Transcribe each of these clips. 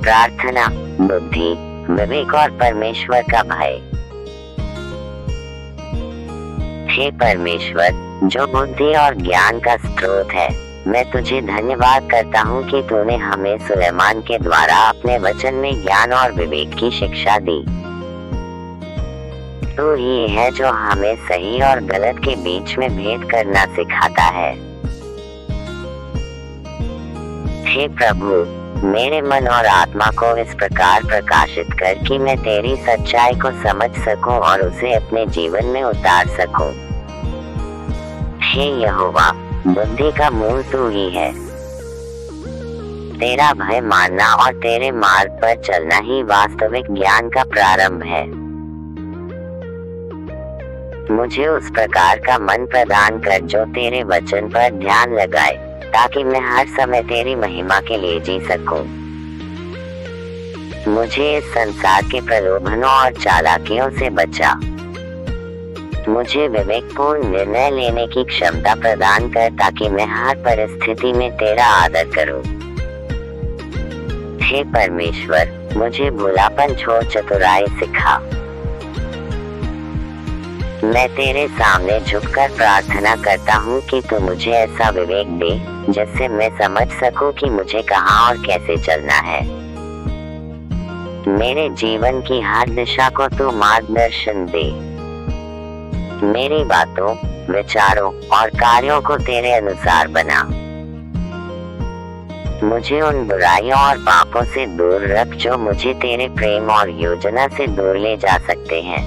प्रार्थना, बुद्धि, विवेक और परमेश्वर का भय। हे परमेश्वर, जो बुद्धि और ज्ञान का स्रोत है, मैं तुझे धन्यवाद करता हूँ कि तूने हमें सुलेमान के द्वारा अपने वचन में ज्ञान और विवेक की शिक्षा दी। तू ही है जो हमें सही और गलत के बीच में भेद करना सिखाता है। हे प्रभु, मेरे मन और आत्मा को इस प्रकार प्रकाशित कर कि मैं तेरी सच्चाई को समझ सकूं और उसे अपने जीवन में उतार सकूं। हे यहोवा, बुद्धि का मूल तू ही है। तेरा भय मानना और तेरे मार्ग पर चलना ही वास्तविक ज्ञान का प्रारंभ है। मुझे उस प्रकार का मन प्रदान कर जो तेरे वचन पर ध्यान लगाए, ताकि मैं हर समय तेरी महिमा के लिए जी सकूं। मुझे इस संसार के प्रलोभनों और चालाकियों से बचा। मुझे विवेकपूर्ण निर्णय लेने की क्षमता प्रदान कर, ताकि मैं हर परिस्थिति में तेरा आदर करूं। हे परमेश्वर, मुझे भोलापन छोड़ चतुराई सिखा। मैं तेरे सामने झुककर प्रार्थना करता हूँ कि तू मुझे ऐसा विवेक दे जिससे मैं समझ सकूं कि मुझे कहाँ और कैसे चलना है। मेरे जीवन की हर दिशा को तू मार्गदर्शन दे। मेरी बातों, विचारों और कार्यों को तेरे अनुसार बना। मुझे उन बुराइयों और पापों से दूर रख जो मुझे तेरे प्रेम और योजना से दूर ले जा सकते हैं।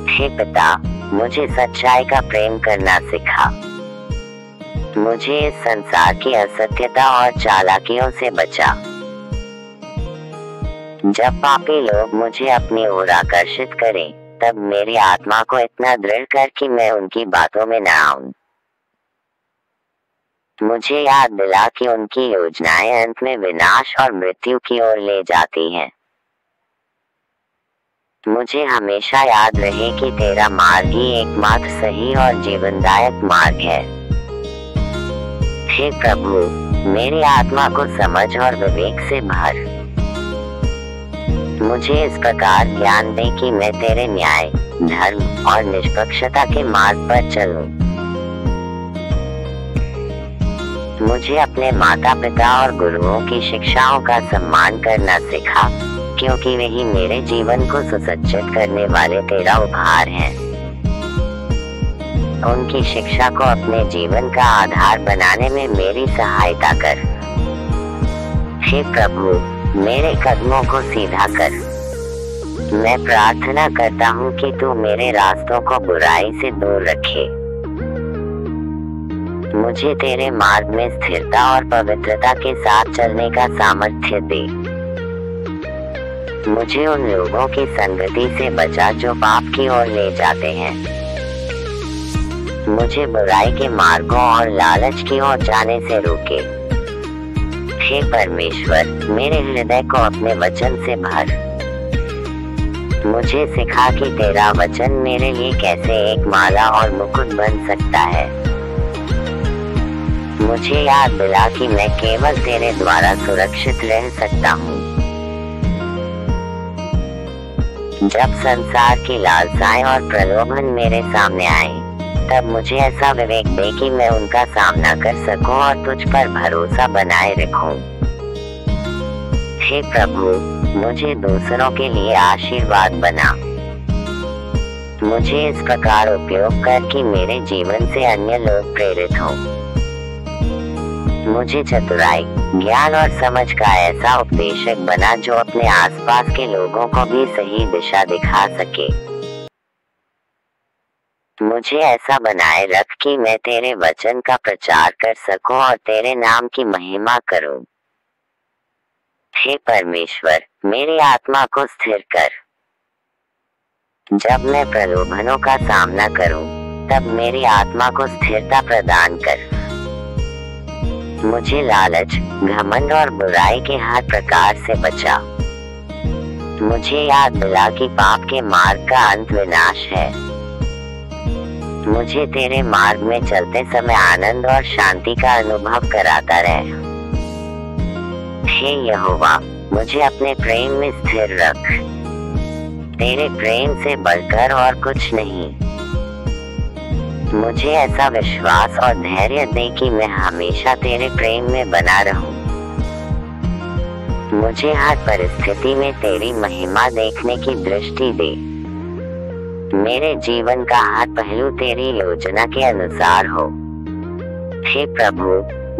हे पिता, मुझे सच्चाई का प्रेम करना सिखा। मुझे इस संसार की असत्यता और चालाकियों से बचा। जब पापी लोग मुझे अपनी ओर आकर्षित करें, तब मेरी आत्मा को इतना दृढ़ कर कि मैं उनकी बातों में न आऊं। मुझे याद दिला कि उनकी योजनाएं अंत में विनाश और मृत्यु की ओर ले जाती हैं। मुझे हमेशा याद रहे कि तेरा मार्ग ही एकमात्र सही और जीवनदायक मार्ग है। हे प्रभु, मेरी आत्मा को समझ और विवेक से भर। मुझे इस प्रकार ज्ञान दे कि मैं तेरे न्याय, धर्म और निष्पक्षता के मार्ग पर चलूं। मुझे अपने माता पिता और गुरुओं की शिक्षाओं का सम्मान करना सिखा, क्योंकि वही मेरे जीवन को सुसज्जित करने वाले तेरा उपहार हैं। उनकी शिक्षा को अपने जीवन का आधार बनाने में मेरी सहायता कर। हे प्रभु, मेरे कदमों को सीधा कर। मैं प्रार्थना करता हूँ कि तू मेरे रास्तों को बुराई से दूर रखे। मुझे तेरे मार्ग में स्थिरता और पवित्रता के साथ चलने का सामर्थ्य दे। मुझे उन लोगों की संगति से बचा जो पाप की ओर ले जाते हैं। मुझे बुराई के मार्गों और लालच की ओर जाने से रोके। हे परमेश्वर, मेरे हृदय को अपने वचन से भर। मुझे सिखा कि तेरा वचन मेरे लिए कैसे एक माला और मुकुट बन सकता है। मुझे याद दिला कि मैं केवल तेरे द्वारा सुरक्षित रह सकता हूँ। जब संसार की लालसाएं और प्रलोभन मेरे सामने आए, तब मुझे ऐसा विवेक दे कि मैं उनका सामना कर सकूं और तुझ पर भरोसा बनाए रखूं। हे प्रभु, मुझे दूसरों के लिए आशीर्वाद बना। मुझे इस प्रकार उपयोग कर कि मेरे जीवन से अन्य लोग प्रेरित हों। मुझे चतुराई, ज्ञान और समझ का ऐसा उपदेशक बना जो अपने आसपास के लोगों को भी सही दिशा दिखा सके। मुझे ऐसा बनाए रख कि मैं तेरे वचन का प्रचार कर सकूं और तेरे नाम की महिमा करूं। हे परमेश्वर, मेरी आत्मा को स्थिर कर। जब मैं प्रलोभनों का सामना करूं, तब मेरी आत्मा को स्थिरता प्रदान कर। मुझे लालच, घमंड और बुराई के हर प्रकार से बचा। मुझे याद दिला कि पाप के मार्ग का अंत विनाश है। मुझे तेरे मार्ग में चलते समय आनंद और शांति का अनुभव कराता रहे। हे यहोवा, मुझे अपने प्रेम में स्थिर रख। तेरे प्रेम से बढ़कर और कुछ नहीं। मुझे ऐसा विश्वास और धैर्य दे कि मैं हमेशा तेरे प्रेम में बना रहूं। मुझे हर परिस्थिति में तेरी महिमा देखने की दृष्टि दे। मेरे जीवन का हर पहलू तेरी योजना के अनुसार हो। हे प्रभु,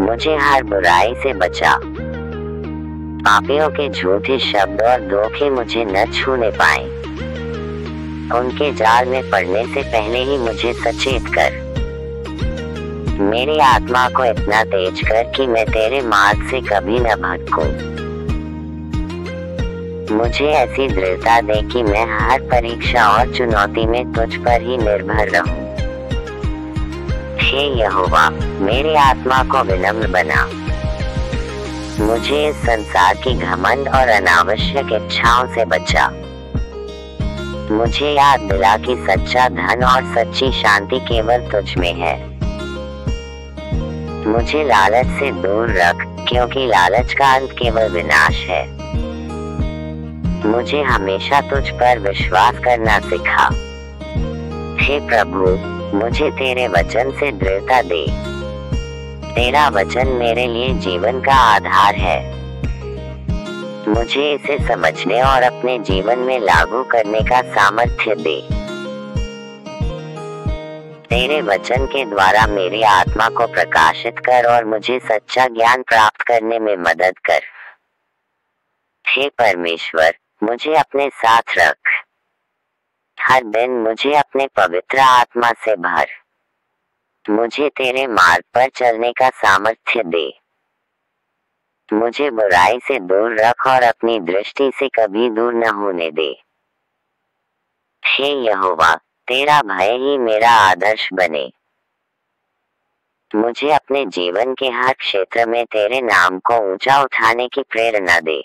मुझे हर बुराई से बचा। पापियों के झूठे शब्द और धोखे मुझे न छूने पाए। उनके जाल में पड़ने से पहले ही मुझे सचेत कर। मेरी आत्मा को इतना तेज कर कि मैं तेरे मार्ग से कभी न भटकूं। मुझे ऐसी दृढ़ता दे कि मैं हर परीक्षा और चुनौती में तुझ पर ही निर्भर रहूं। हे यहोवा, मेरी आत्मा को विनम्र बना। मुझे इस संसार की घमंड और अनावश्यक इच्छाओं से बचा। मुझे याद दिला कि सच्चा धन और सच्ची शांति केवल तुझ में है। मुझे लालच से दूर रख, क्योंकि लालच का अंत केवल विनाश है। मुझे हमेशा तुझ पर विश्वास करना सिखा। हे प्रभु, मुझे तेरे वचन से दृढ़ता दे। तेरा वचन मेरे लिए जीवन का आधार है। मुझे इसे समझने और अपने जीवन में लागू करने का सामर्थ्य दे। तेरे वचन के द्वारा मेरी आत्मा को प्रकाशित कर और मुझे सच्चा ज्ञान प्राप्त करने में मदद कर। हे परमेश्वर, मुझे अपने साथ रख। हर दिन मुझे अपने पवित्र आत्मा से भर। मुझे तेरे मार्ग पर चलने का सामर्थ्य दे। मुझे बुराई से दूर रख और अपनी दृष्टि से कभी दूर न होने दे। हे यहोवा, तेरा भय ही मेरा आदर्श बने। मुझे अपने जीवन के हर क्षेत्र में तेरे नाम को ऊंचा उठाने की प्रेरणा दे।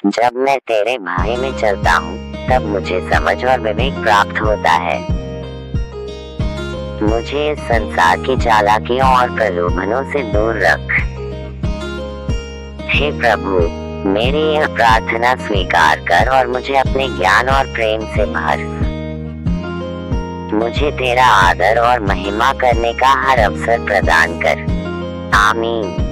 जब मैं तेरे भय में चलता हूँ, तब मुझे समझ और विवेक प्राप्त होता है। मुझे इस संसार की चालाकियों और प्रलोभनों से दूर रख। हे प्रभु, मेरी यह प्रार्थना स्वीकार कर और मुझे अपने ज्ञान और प्रेम से भर। मुझे तेरा आदर और महिमा करने का हर अवसर प्रदान कर। आमीन।